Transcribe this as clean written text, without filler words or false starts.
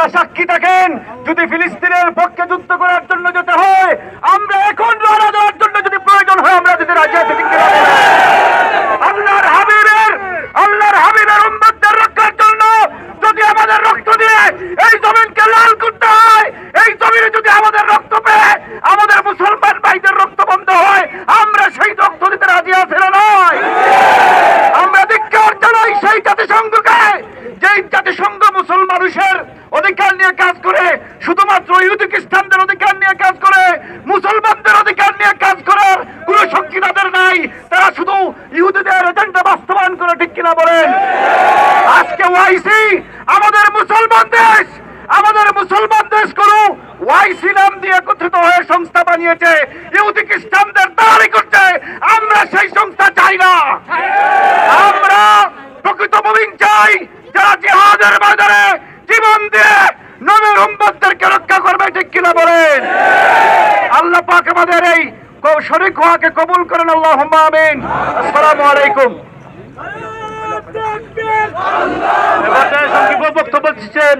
আল্লাহ সাক্ষী থাকেন, যদি ফিলিস্তিনের পক্ষে যুদ্ধ করার জন্য যেতে হয়, আমরা এখন রওনা দেওয়ার জন্য যদি প্রয়োজন হয় আমরা যদি রাজি আছি, ঠিক কিনা বলেন? আল্লাহর হাবিবের উম্মতদের রক্ষার জন্য যদি আমাদের রক্ত দিয়ে এই জমিনকে লাল করতে হয়, এই জমিনে যদি আমাদের রক্ত পেয়ে আমাদের মুসলমান ভাইদের রক্ত বন্ধ হয়, আমরা সেই রক্ত দিতে রাজি আছি না নয়? আমরা ধিক্কার জানাই সেই জাতিসংঘকে, যেই জাতিসংঘ মুসলমান মানুষের অধিকার নিয়ে কাজ করে, শুধুমাত্র ইহুদি খ্রিস্টানদের অধিকার নিয়ে কাজ করে, মুসলমানদের অধিকার নিয়ে কাজ করার কোন শক্তি তাদের নাই। তারা শুধু ইহুদিদের এজেন্ডা বাস্তবায়ন করে, ঠিক কিনা বলেন? আজকে ওআইসি আমাদের মুসলমান দেশ কোন ওআইসি নাম দিয়ে একত্রিত হয়ে সংস্থা বানিয়েছে, ইহুদি খ্রিস্টানদের দাঁড়ি করছে। আমরা সেই সংস্থা চাই না। আমরা প্রকৃত মুমিন চাই, যারা জিহাদের ময়দানে জীবন দিয়ে নবীর উম্মতদেরকে রক্ষা করবে, ঠিক কিনা বলেন? আল্লাহ পাক আমাদের এই শরীক হওয়াকে কবুল করেন, আল্লাহুম্মা আমিন। আসসালামু আলাইকুম। এবারে সংক্ষিপ্ত বক্তব্য দিচ্ছেন